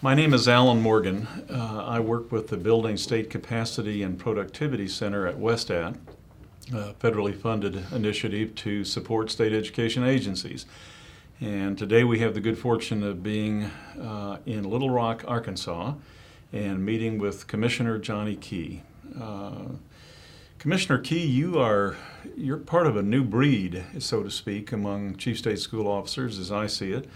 My name is Alan Morgan. I work with the Building State Capacity and Productivity Center at WestAT, a federally funded initiative to support state education agencies. And today we have the good fortune of being in Little Rock, Arkansas, and meeting with Commissioner Johnny Key. Commissioner Key, you're part of a new breed, so to speak, among chief state school officers, as I see it.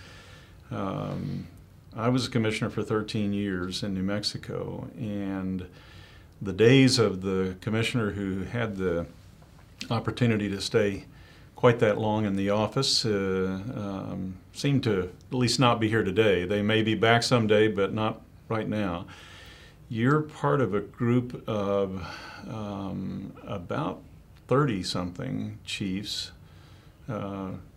I was a commissioner for 13 years in New Mexico, and the days of the commissioner who had the opportunity to stay quite that long in the office seem to at least not be here today. They may be back someday, but not right now. You're part of a group of about 30-something chiefs,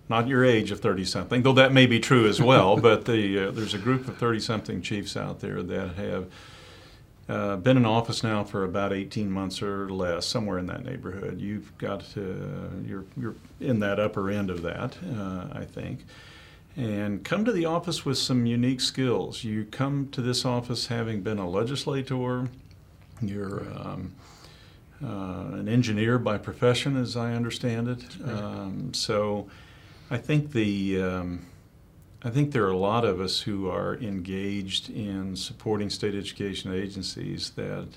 not your age of 30-something, though that may be true as well, but there's a group of 30-something chiefs out there that have been in office now for about 18 months or less, somewhere in that neighborhood. You've got you're in that upper end of that, I think, and come to the office with some unique skills. You come to this office having been a legislator. You're an engineer by profession, as I understand it. So I think I think there are a lot of us who are engaged in supporting state education agencies that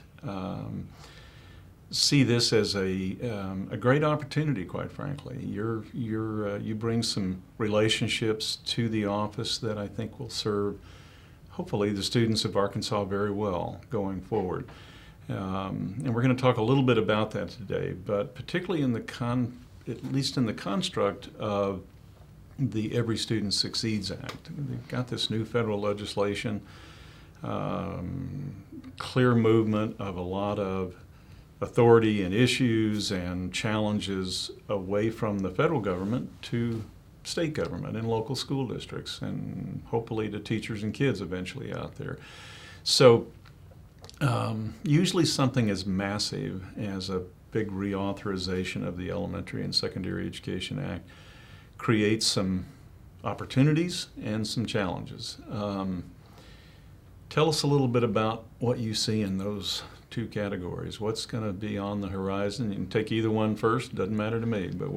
see this as a great opportunity, quite frankly. You bring some relationships to the office that I think will serve, hopefully, the students of Arkansas very well going forward. And we're going to talk a little bit about that today, but particularly at least in the construct of the Every Student Succeeds Act. They've got this new federal legislation, clear movement of a lot of authority and issues and challenges away from the federal government to state government and local school districts, and hopefully to teachers and kids eventually out there. So usually something as massive as a big reauthorization of the Elementary and Secondary Education Act creates some opportunities and some challenges. Tell us a little bit about what you see in those two categories. What's going to be on the horizon? You can take either one first, doesn't matter to me, but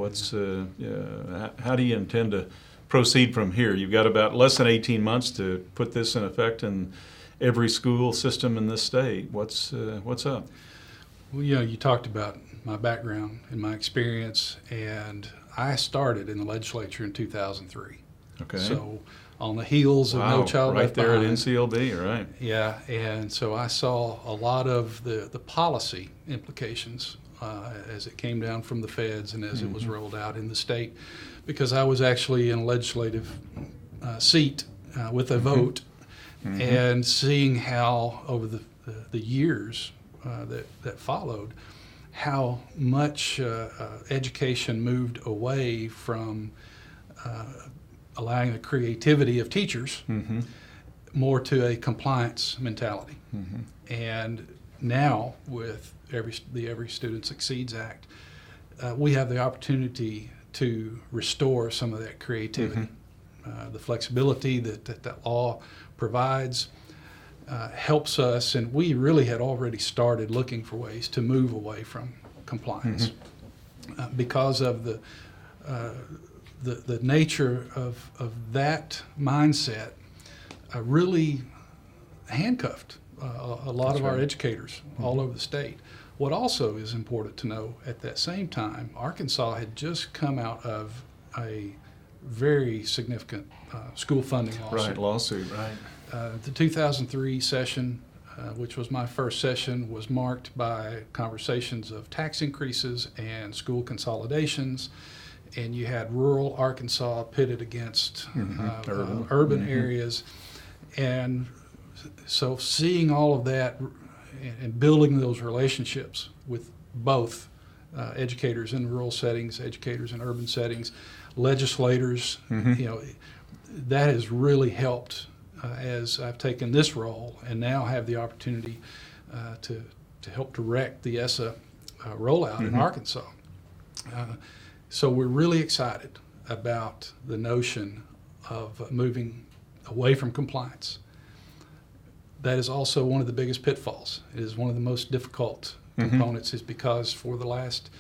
how do you intend to proceed from here? You've got about less than 18 months to put this in effect in every school system in this state. What's up? Well, you talked about my background and my experience, and I started in the legislature in 2003. Okay. So on the heels of No Child right Left there Behind. at NCLB, right? Yeah, and so I saw a lot of the policy implications as it came down from the feds and as it was rolled out in the state, because I was actually in a legislative seat with a vote, and seeing how over the years that followed, how much education moved away from allowing the creativity of teachers more to a compliance mentality. And now with the Every Student Succeeds Act, we have the opportunity to restore some of that creativity. The flexibility that law provides helps us, and we really had already started looking for ways to move away from compliance because of the nature of that mindset really handcuffed a lot of our educators all over the state. What also is important to know, at that same time, Arkansas had just come out of a very significant school funding lawsuit. The 2003 session, which was my first session, was marked by conversations of tax increases and school consolidations, and you had rural Arkansas pitted against urban areas. And so seeing all of that and building those relationships with both educators in rural settings, educators in urban settings, legislators, that has really helped as I've taken this role and now have the opportunity to help direct the ESSA rollout in Arkansas. So we're really excited about the notion of moving away from compliance. that is also one of the biggest pitfalls. It is one of the most difficult components, is because for the last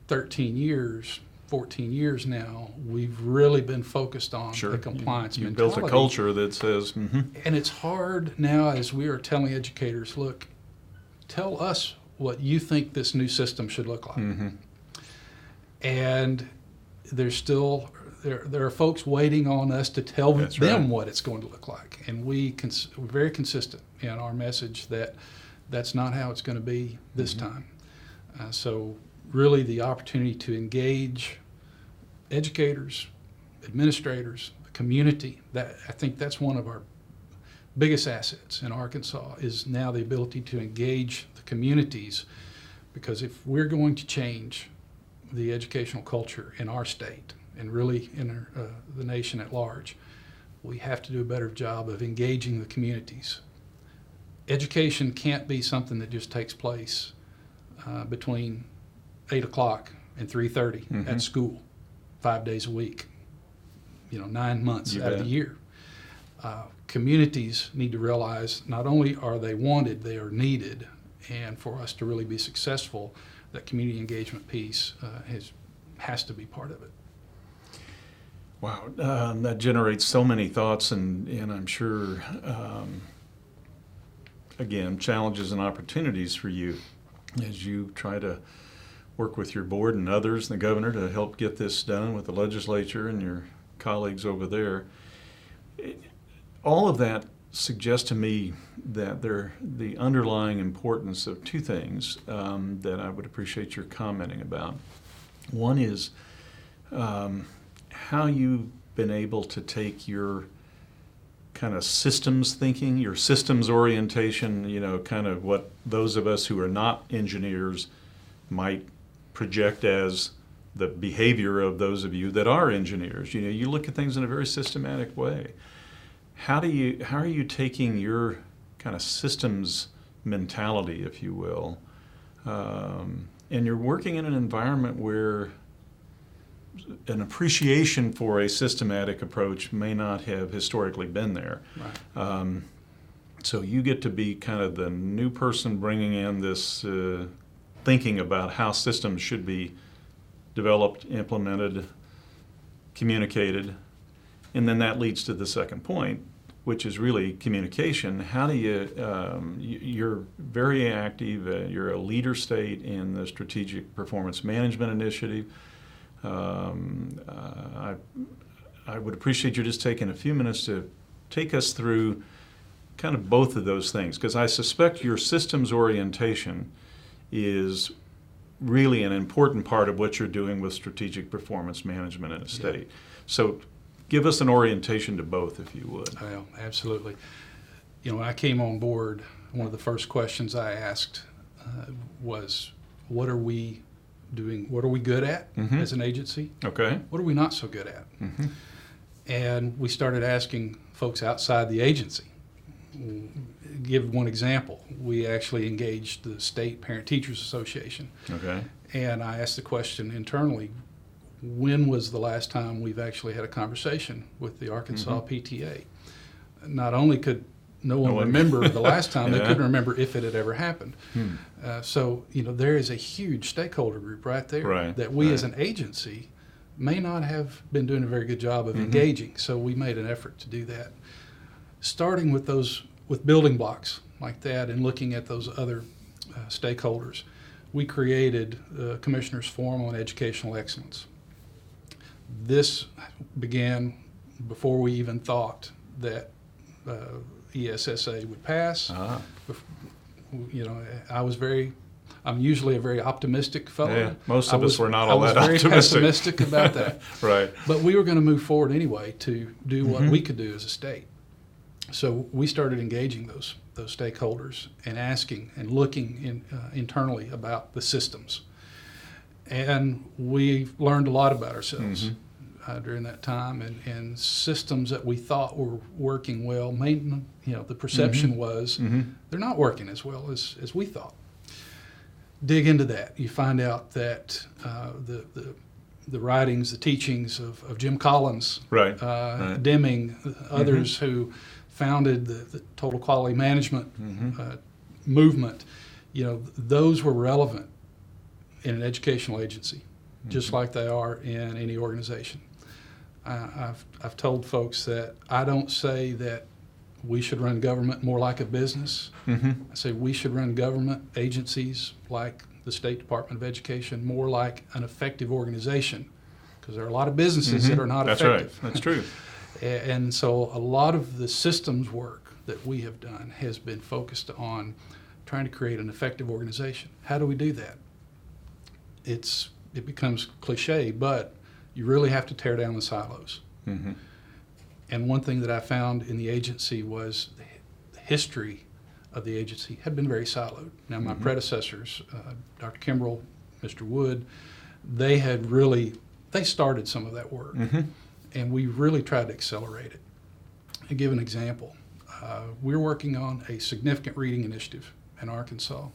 13 years, 14 years now, we've really been focused on the compliance you mentality. built a culture that says, And it's hard now, as we are telling educators, look, tell us what you think this new system should look like. And there's still, there are folks waiting on us to tell them what it's going to look like. And we're very consistent in our message that that's not how it's going to be this time. So really the opportunity to engage educators, administrators, the community, that I think that's one of our biggest assets in Arkansas, is now the ability to engage the communities, because if we're going to change the educational culture in our state and really in the nation at large, we have to do a better job of engaging the communities. Education can't be something that just takes place between 8 o'clock and 3:30 at school, 5 days a week, 9 months out of the year. Communities need to realize not only are they wanted, they are needed. And for us to really be successful, that community engagement piece has to be part of it. Wow, that generates so many thoughts, and I'm sure, again, challenges and opportunities for you as you try to work with your board and others and the governor to help get this done with the legislature and your colleagues over there. All of that suggests to me that the underlying importance of two things that I would appreciate your commenting about. One is how you've been able to take your kind of systems thinking, your systems orientation, kind of what those of us who are not engineers might project as the behavior of those of you that are engineers. You look at things in a very systematic way. How are you taking your kind of systems mentality, if you will, and you're working in an environment where an appreciation for a systematic approach may not have historically been there. Right. So you get to be kind of the new person bringing in this thinking about how systems should be developed, implemented, communicated. And then that leads to the second point, which is really communication. How do you're very active, you're a leader state in the Strategic Performance Management Initiative. I would appreciate you just taking a few minutes to take us through kind of both of those things, because I suspect your systems orientation is really an important part of what you're doing with strategic performance management in a state. So give us an orientation to both, if you would. Well, absolutely. When I came on board, one of the first questions I asked was, what are we doing? What are we good at as an agency? Okay. What are we not so good at? And we started asking folks outside the agency. Give one example. We actually engaged the State Parent Teachers Association. Okay. And I asked the question internally, when was the last time we've actually had a conversation with the Arkansas PTA? Not only could no one remember the last time, they couldn't remember if it had ever happened. So, there is a huge stakeholder group right there that we as an agency may not have been doing a very good job of engaging. So we made an effort to do that. Starting with building blocks like that and looking at those other stakeholders, we created the Commissioners Forum on Educational Excellence. This began before we even thought that ESSA would pass. I'm usually a very optimistic fellow. Yeah, most of us were not all that optimistic. I was very pessimistic about that. Right. But we were going to move forward anyway to do what we could do as a state. So we started engaging those stakeholders and asking and looking internally about the systems. And we learned a lot about ourselves during that time, and systems that we thought were working well, the perception was they're not working as well as we thought. Dig into that. You find out that the writings, the teachings of Jim Collins, Deming, others who founded the Total Quality Management movement, those were relevant in an educational agency, just like they are in any organization. I've told folks that I don't say that we should run government more like a business. I say we should run government agencies like the State Department of Education more like an effective organization, because there are a lot of businesses that are not effective. That's right. That's true. And so a lot of the systems work that we have done has been focused on trying to create an effective organization. How do we do that? It becomes cliche, but you really have to tear down the silos. And one thing that I found in the agency was the history of the agency had been very siloed. Now, my predecessors, Dr. Kimbrell, Mr. Wood, they started some of that work, and we really tried to accelerate it. To give an example, we're working on a significant reading initiative in Arkansas.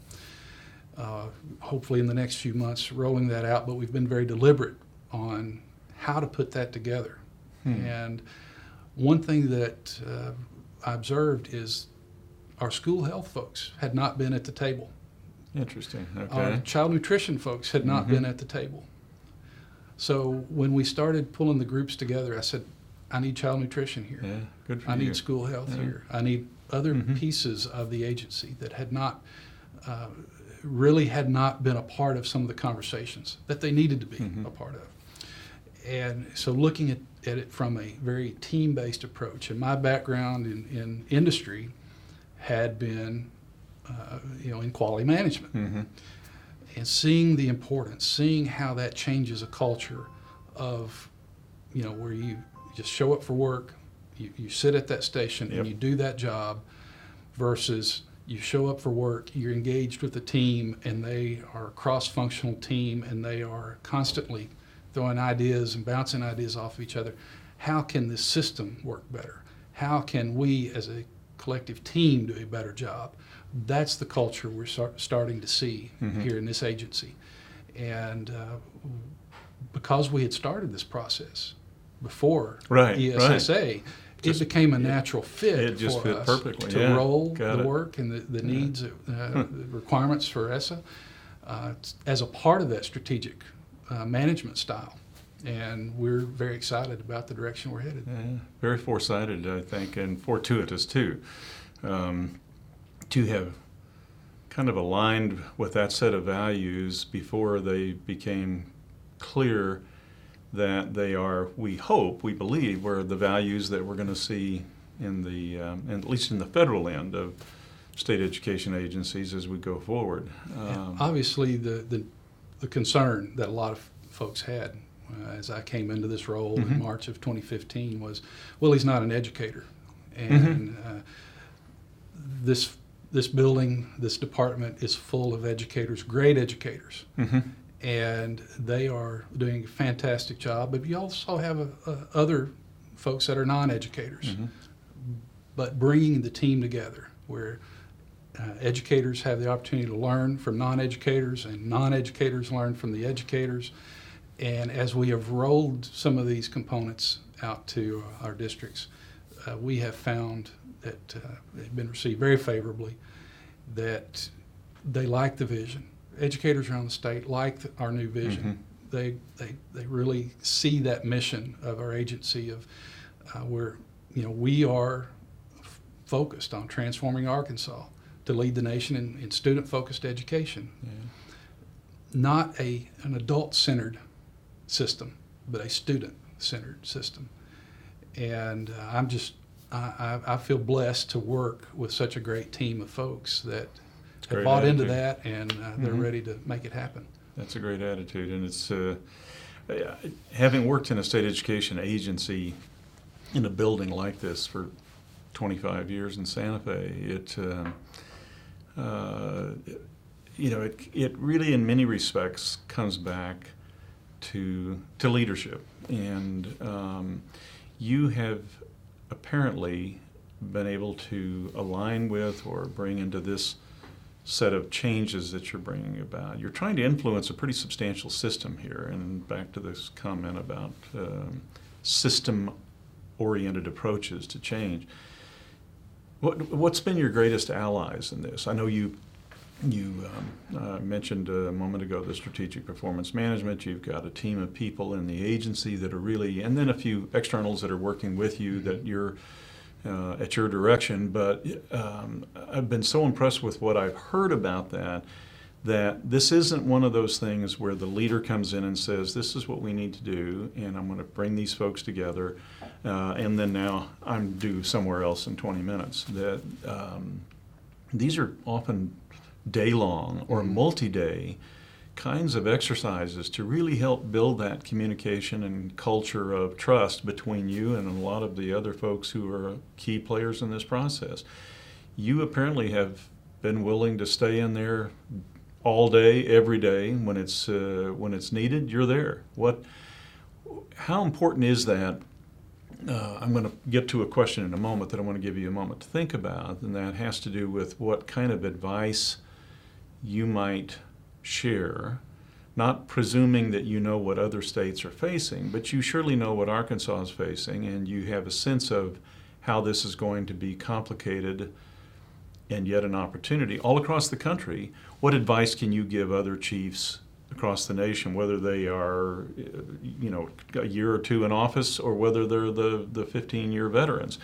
Hopefully in the next few months rolling that out, but we've been very deliberate on how to put that together. And one thing that I observed is our school health folks had not been at the table. Interesting. Okay. Our child nutrition folks had not been at the table. So when we started pulling the groups together, I said, I need child nutrition here. Yeah, good for I you. need school health here. I need other pieces of the agency that had not really had not been a part of some of the conversations that they needed to be a part of. And so looking at it from a very team-based approach, and my background in industry had been in quality management. And seeing the importance, seeing how that changes a culture of, where you just show up for work, you sit at that station and you do that job, versus you show up for work, you're engaged with the team, and they are a cross-functional team, and they are constantly throwing ideas and bouncing ideas off of each other. How can this system work better? How can we as a collective team do a better job? That's the culture we're starting to see here in this agency. And because we had started this process before ESSA, it became a natural fit it just for fit us perfectly. to roll Got the it. work and the needs, the requirements for ESSA as a part of that strategic management style. And we're very excited about the direction we're headed. Yeah, very foresighted, I think, and fortuitous too, to have kind of aligned with that set of values before they became clear that they are, we hope, we believe, were the values that we're going to see in the, at least in the federal end of state education agencies as we go forward. Obviously, the concern that a lot of folks had as I came into this role in March of 2015 was, well, he's not an educator. And this building, this department is full of educators, great educators. And they are doing a fantastic job. But you also have other folks that are non-educators. But bringing the team together where educators have the opportunity to learn from non-educators and non-educators learn from the educators. And as we have rolled some of these components out to our districts, we have found that they've been received very favorably, that they like the vision. Educators around the state like our new vision. They really see that mission of our agency of where we are focused on transforming Arkansas to lead the nation in student-focused education. Not an adult-centered system, but a student-centered system. And I feel blessed to work with such a great team of folks that have bought into that, and they're ready to make it happen. That's a great attitude, and it's having worked in a state education agency in a building like this for 25 years in Santa Fe, it really, in many respects, comes back to leadership, and you have apparently been able to align with or bring into this set of changes that you're bringing about. You're trying to influence a pretty substantial system here, and back to this comment about system-oriented approaches to change. What's been your greatest allies in this? I know you mentioned a moment ago the strategic performance management. You've got a team of people in the agency that are really, and then a few externals that are working with you that you're at your direction. But I've been so impressed with what I've heard about that this isn't one of those things where the leader comes in and says, this is what we need to do, and I'm going to bring these folks together, and then now I'm due somewhere else in 20 minutes. That these are often day-long or multi-day kinds of exercises to really help build that communication and culture of trust between you and a lot of the other folks who are key players in this process. You apparently have been willing to stay in there all day, every day. When it's needed, you're there. How important is that? I'm going to get to a question in a moment that I want to give you a moment to think about, and that has to do with what kind of advice you might share, not presuming that you know what other states are facing, but you surely know what Arkansas is facing, and you have a sense of how this is going to be complicated and yet an opportunity all across the country. What advice can you give other chiefs across the nation, whether they are, a year or two in office, or whether they're the 15-year veterans,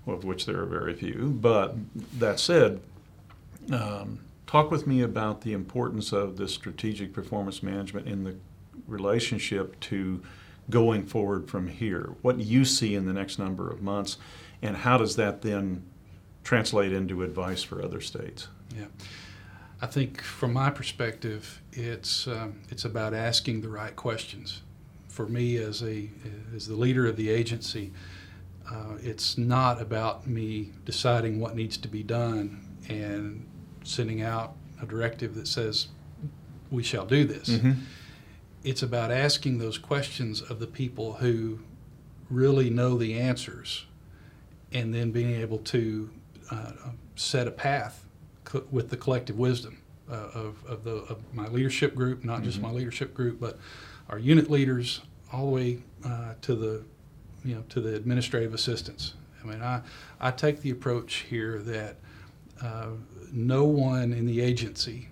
of which there are very few? But that said, talk with me about the importance of this strategic performance management in the relationship to going forward from here. What you see in the next number of months, and how does that then translate into advice for other states? Yeah. I think from my perspective, it's about asking the right questions. For me, as the leader of the agency, it's not about me deciding what needs to be done and sending out a directive that says we shall do this. Mm-hmm. It's about asking those questions of the people who really know the answers, and then being able to set a path with the collective wisdom of my leadership group, not just my leadership group, but our unit leaders, all the way to the administrative assistants. I mean, I take the approach here that no one in the agency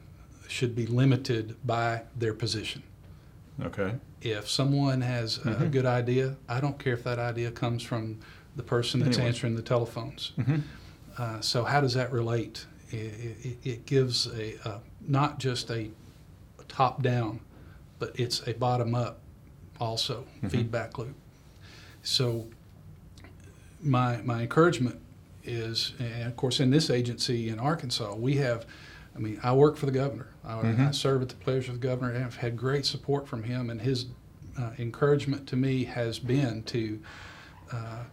should be limited by their position. Okay. If someone has a good idea, I don't care if that idea comes from the person that's answering the telephones. Mm-hmm. So how does that relate? It gives not just a top-down, but it's a bottom-up also feedback loop. So my encouragement is, and of course in this agency in Arkansas, I work for the governor. I serve at the pleasure of the governor, and I've had great support from him, and his encouragement to me has been to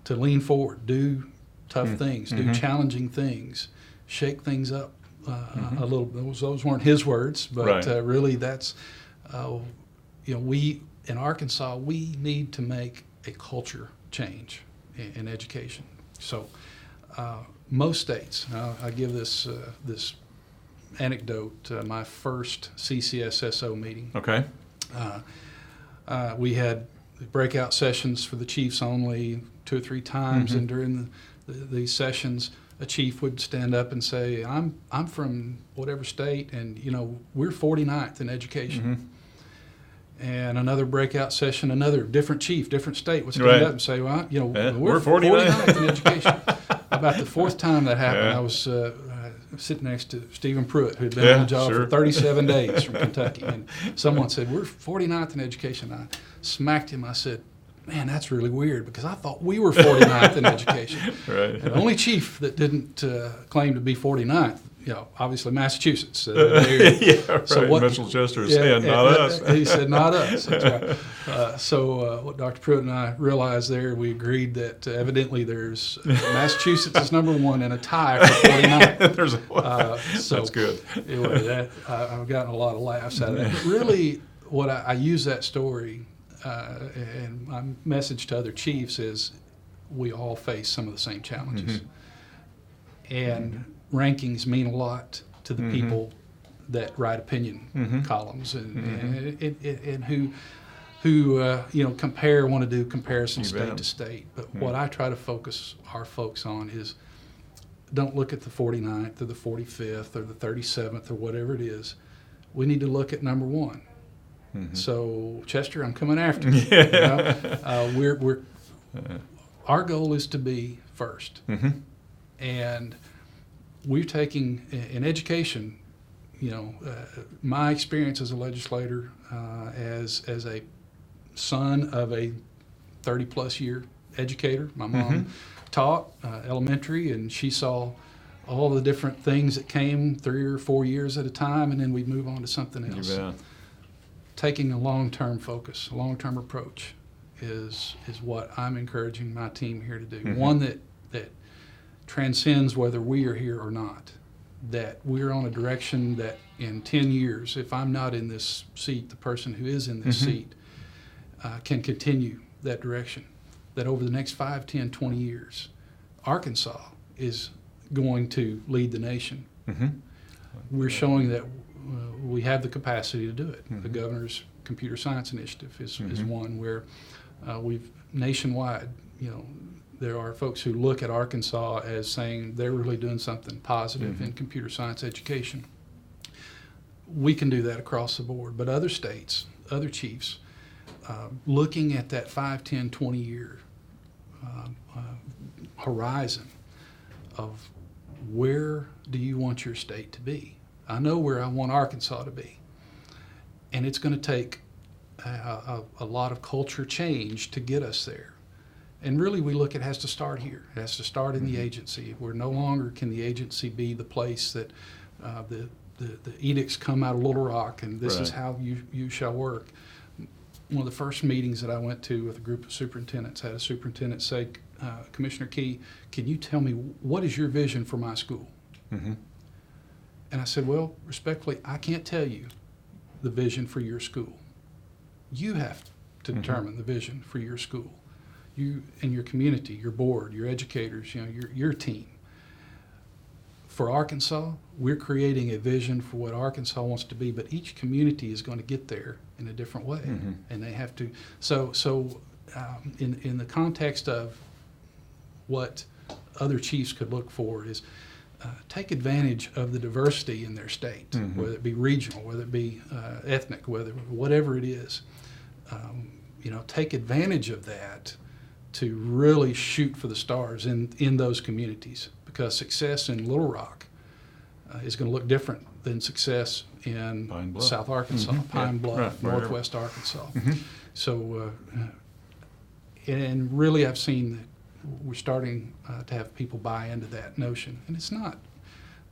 lean forward, do tough things, do challenging things, shake things up a little bit. Those weren't his words, but really that's, we in Arkansas, we need to make a culture change in education. So most states, I give this anecdote, my first CCSSO meeting. Okay. We had breakout sessions for the chiefs only 2 or 3 times, and during these sessions, a chief would stand up and say, I'm from whatever state, and we're 49th in education. And another breakout session, another different chief, different state would stand up and say, well, we're 49th in education. About the 4th time that happened, I was sitting next to Stephen Pruitt, who had been on the job for 37 days from Kentucky. And someone said, we're 49th in education. I smacked him. I said, man, that's really weird, because I thought we were 49th in education. Right. And the only chief that didn't claim to be 49th, obviously Massachusetts. Right. So Mitchell Chester is saying, not us. He said, not us. That's right. So what Dr. Pruitt and I realized there, we agreed that evidently there's Massachusetts is number 1 and a tie for 49th. So that's good. Anyway, I've gotten a lot of laughs out of that. But really, what I use that story, and my message to other chiefs is, we all face some of the same challenges. And rankings mean a lot to the people that write opinion columns and who want to do comparisons state to state. But what I try to focus our folks on is don't look at the 49th or the 45th or the 37th or whatever it is. We need to look at number one. Mhm. So, Chester, I'm coming after you. Yeah. Our goal is to be first. Mhm. And we're taking, in education, my experience as a legislator, as a son of a 30-plus year educator. My mom taught elementary, and she saw all the different things that came 3 or 4 years at a time, and then we'd move on to something You else. bet. Taking a long-term focus, a long-term approach is what I'm encouraging my team here to do. Mhm. One that transcends whether we are here or not. That we're on a direction that in 10 years, if I'm not in this seat, the person who is in this seat can continue that direction. That over the next 5, 10, 20 years, Arkansas is going to lead the nation. Mhm. We're showing that we have the capacity to do it. The Mhm. governor's computer science initiative is Mhm. one where we've nationwide, there are folks who look at Arkansas as saying they're really doing something positive in computer science education. We can do that across the board, but other states, other chiefs, looking at that 5, 10, 20 year horizon of where do you want your state to be? I know where I want Arkansas to be. And it's going to take a lot of culture change to get us there. And really, we look, it has to start here. It has to start in the agency. Where no longer can the agency be the place that the edicts come out of Little Rock and this is Right. how you shall work. One of the first meetings that I went to with a group of superintendents had a superintendent say, Commissioner Key, can you tell me what is your vision for my school? Mhm. And I said, well, respectfully, I can't tell you the vision for your school. You have to determine the vision for your school. You and your community, your board, your educators, your team. For Arkansas, we're creating a vision for what Arkansas wants to be, but each community is going to get there in a different way, and they have to. So, in the context of what other chiefs could look for is take advantage of the diversity in their state, whether it be regional, whether it be ethnic, whatever it is. Take advantage of that to really shoot for the stars in those communities, because success in Little Rock is going to look different than success in Pine Bluff. South Arkansas, Pine Bluff, Right. Northwest Arkansas. So, and really I've seen that we're starting to have people buy into that notion. And it's not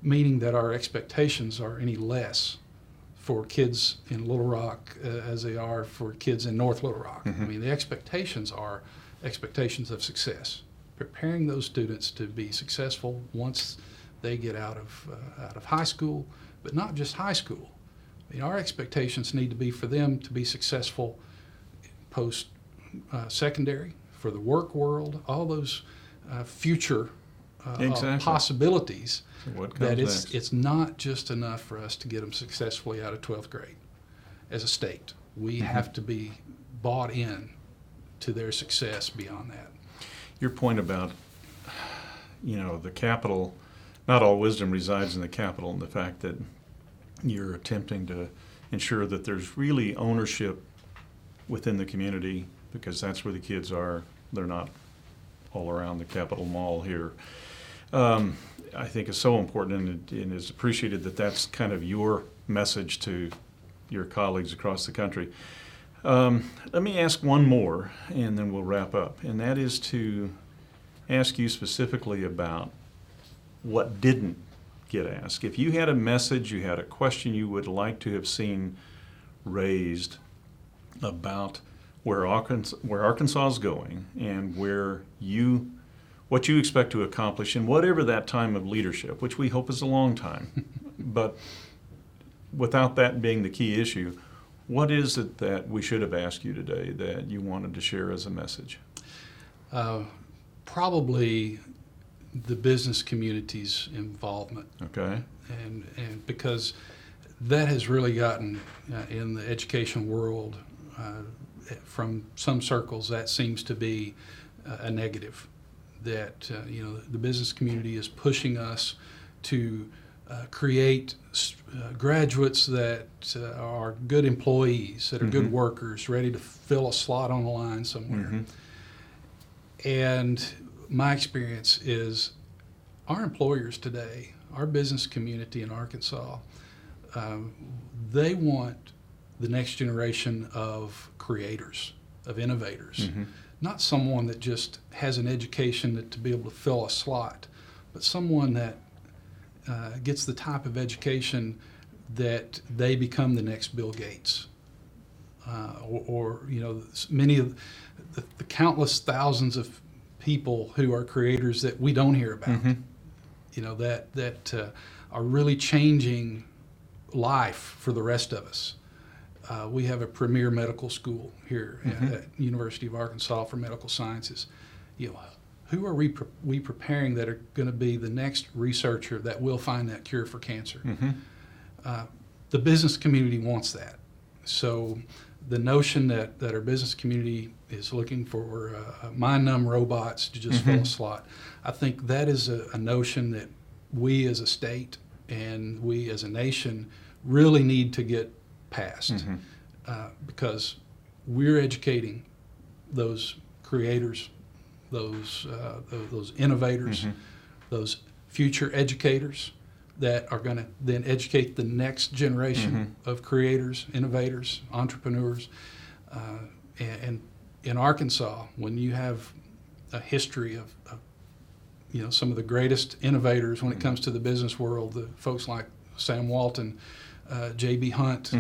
meaning that our expectations are any less for kids in Little Rock as they are for kids in North Little Rock. I mean, the expectations are expectations of success, preparing those students to be successful once they get out of high school, but not just high school. I mean, our expectations need to be for them to be successful post secondary, for the work world, all those future Exactly. possibilities. So what comes That next? it's not just enough for us to get them successfully out of 12th grade as a state. We have to be bought in to their success beyond that. Your point about, the capital, not all wisdom resides in the capital, and the fact that you're attempting to ensure that there's really ownership within the community, because that's where the kids are. They're not all around the Capitol Mall here. I think is so important, and is appreciated that that's kind of your message to your colleagues across the country. Let me ask one more, and then we'll wrap up, and that is to ask you specifically about what didn't get asked. If you had a message, you had a question you would like to have seen raised about where Arkansas is going and what you expect to accomplish in whatever that time of leadership, which we hope is a long time. But without that being the key issue, what is it that we should have asked you today that you wanted to share as a message? Probably the business community's involvement. Okay. And because that has really gotten in the education world, from some circles, that seems to be a negative. that the business community is pushing us to create graduates that are good employees, that are good workers, ready to fill a slot on the line somewhere. And my experience is our employers today, our business community in Arkansas, they want the next generation of creators, of innovators, not someone that just has an education to be able to fill a slot, but someone that gets the type of education that they become the next Bill Gates, or many of the countless thousands of people who are creators that we don't hear about, that are really changing life for the rest of us. We have a premier medical school here at University of Arkansas for medical sciences. Who are we preparing that are going to be the next researcher that will find that cure for cancer? The business community wants that. So the notion that our business community is looking for mind-numb robots to just fill a slot, I think that is a notion that we as a state and we as a nation really need to get past, because we're educating those creators, those innovators, those future educators that are going to then educate the next generation of creators, innovators, entrepreneurs. And in Arkansas, when you have a history of some of the greatest innovators when it comes to the business world, the folks like Sam Walton, J.B. Hunt,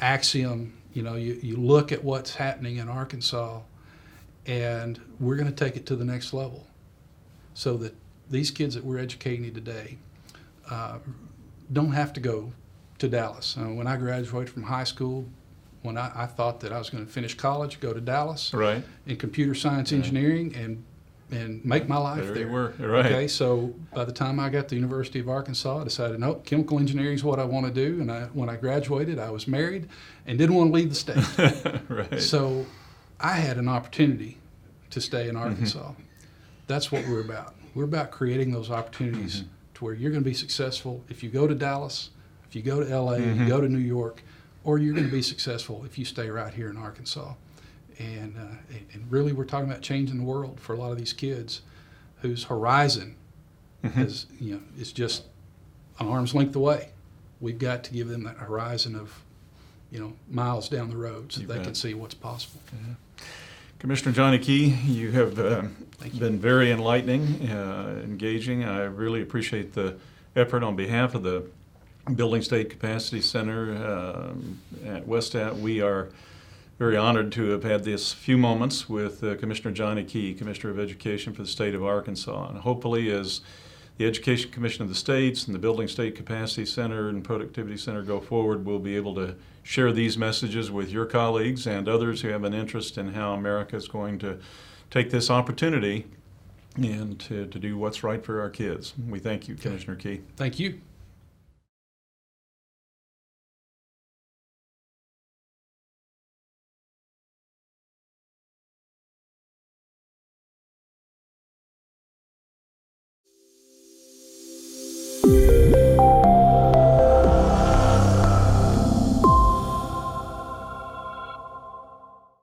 Axiom, you look at what's happening in Arkansas, and we're going to take it to the next level so that these kids that we're educating today don't have to go to Dallas. When I graduated from high school, when I thought that I was going to finish college, go to Dallas in computer science engineering and make my life there. You were. Right. Okay, so by the time I got to the University of Arkansas, I decided, nope, chemical engineering is what I want to do. And when I graduated, I was married and didn't want to leave the state. Right. So I had an opportunity to stay in Arkansas. That's what we're about. We're about creating those opportunities to where you're going to be successful if you go to Dallas, if you go to LA, if you go to New York, or you're going to be successful if you stay right here in Arkansas. And really, we're talking about changing the world for a lot of these kids whose horizon is just an arm's length away. We've got to give them that horizon of miles down the road so they can see what's possible. Commissioner Johnny Key, you have been very enlightening, engaging. I really appreciate the effort on behalf of the Building State Capacity Center at WestAT. We are very honored to have had this few moments with Commissioner Johnny Key, Commissioner of Education for the state of Arkansas. And hopefully, as the Education Commission of the States and the Building State Capacity Center and Productivity Center go forward, we'll be able to share these messages with your colleagues and others who have an interest in how America is going to take this opportunity and to do what's right for our kids. We thank you, Commissioner Key. Thank you.